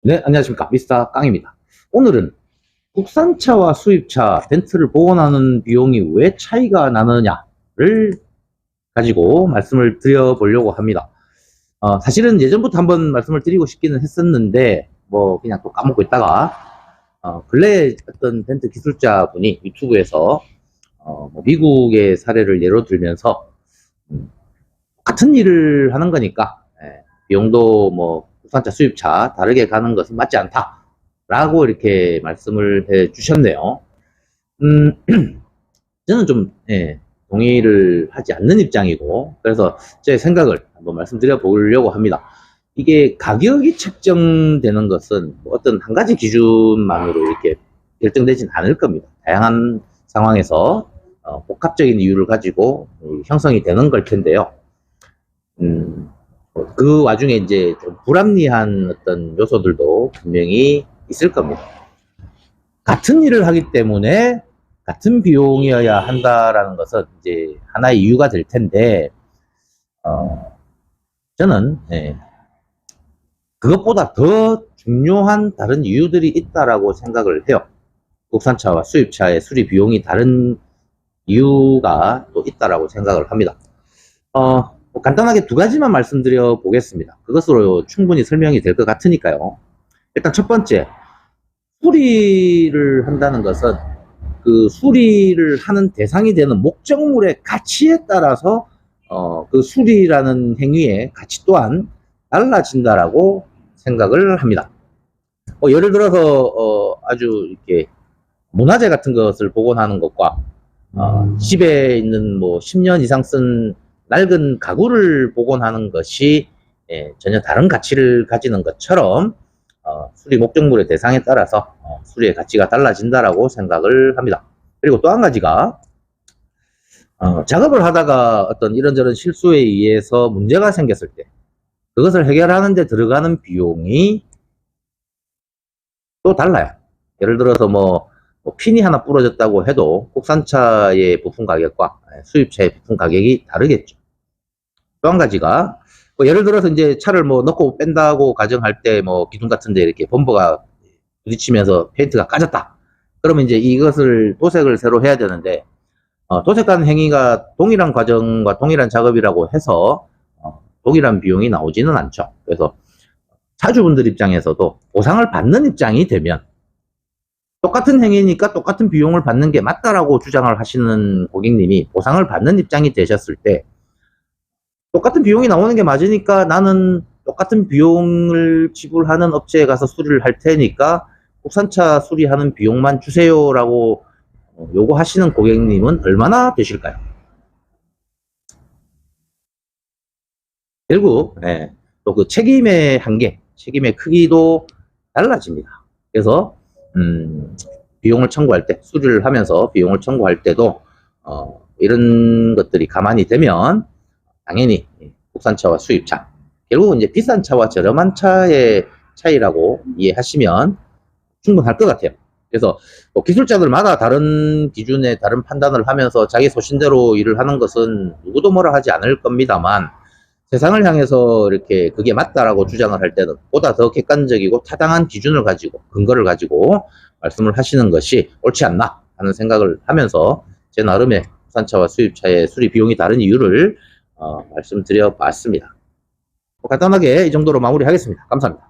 네, 안녕하십니까. 미스터 깡입니다. 오늘은 국산차와 수입차, 벤트를 복원하는 비용이 왜 차이가 나느냐를 가지고 말씀을 드려보려고 합니다. 사실은 예전부터 한번 말씀을 드리고 싶기는 했었는데, 그냥 또 까먹고 있다가, 근래에 어떤 벤트 기술자 분이 유튜브에서, 미국의 사례를 예로 들면서, 같은 일을 하는 거니까, 비용도 국산차, 수입차 다르게 가는 것은 맞지 않다. 라고 이렇게 말씀을 해 주셨네요. 저는 좀, 동의를 하지 않는 입장이고, 그래서 제 생각을 한번 말씀드려 보려고 합니다. 이게 가격이 책정되는 것은 어떤 한 가지 기준만으로 이렇게 결정되진 않을 겁니다. 다양한 상황에서 복합적인 이유를 가지고 형성이 되는 걸 텐데요. 그 와중에 이제 좀 불합리한 어떤 요소들도 분명히 있을 겁니다. 같은 일을 하기 때문에 같은 비용이어야 한다라는 것은 이제 하나의 이유가 될 텐데, 저는, 그것보다 더 중요한 다른 이유들이 있다라고 생각을 해요. 국산차와 수입차의 수리 비용이 다른 이유가 또 있다라고 생각을 합니다. 간단하게 두 가지만 말씀드려 보겠습니다. 그것으로 충분히 설명이 될 것 같으니까요. 일단 첫 번째, 수리를 한다는 것은 그 수리를 하는 대상이 되는 목적물의 가치에 따라서 그 수리라는 행위의 가치 또한 달라진다라고 생각을 합니다. 예를 들어서 아주 이렇게 문화재 같은 것을 복원하는 것과 집에 있는 10년 이상 쓴 낡은 가구를 복원하는 것이 전혀 다른 가치를 가지는 것처럼 수리 목적물의 대상에 따라서 수리의 가치가 달라진다라고 생각을 합니다. 그리고 또 한 가지가 작업을 하다가 어떤 이런저런 실수에 의해서 문제가 생겼을 때 그것을 해결하는 데 들어가는 비용이 또 달라요. 예를 들어서 핀이 하나 부러졌다고 해도 국산차의 부품 가격과 수입차의 부품 가격이 다르겠죠. 또 한 가지가 예를 들어서 이제 차를 넣고 뺀다고 가정할 때 기둥 같은데 이렇게 범버가 부딪히면서 페인트가 까졌다. 그러면 이제 이것을 도색을 새로 해야 되는데 도색하는 행위가 동일한 과정과 동일한 작업이라고 해서 동일한 비용이 나오지는 않죠. 그래서 차주분들 입장에서도 보상을 받는 입장이 되면 똑같은 행위니까 똑같은 비용을 받는 게 맞다라고 주장을 하시는 고객님이 보상을 받는 입장이 되셨을 때 똑같은 비용이 나오는 게 맞으니까 나는 똑같은 비용을 지불하는 업체에 가서 수리를 할 테니까 국산차 수리하는 비용만 주세요라고 요구하시는 고객님은 얼마나 되실까요? 결국 또 그 책임의 한계, 책임의 크기도 달라집니다. 그래서 비용을 청구할 때, 수리를 하면서 비용을 청구할 때도 이런 것들이 가만히 되면 당연히 국산차와 수입차, 결국은 이제 비싼 차와 저렴한 차의 차이라고 이해하시면 충분할 것 같아요. 그래서 기술자들마다 다른 기준에 다른 판단을 하면서 자기 소신대로 일을 하는 것은 누구도 뭐라 하지 않을 겁니다만, 세상을 향해서 이렇게 그게 맞다라고 주장을 할 때는 보다 더 객관적이고 타당한 기준을 가지고, 근거를 가지고 말씀을 하시는 것이 옳지 않나 하는 생각을 하면서 제 나름의 국산차와 수입차의 수리 비용이 다른 이유를 말씀드려 봤습니다. 간단하게 이 정도로 마무리하겠습니다. 감사합니다.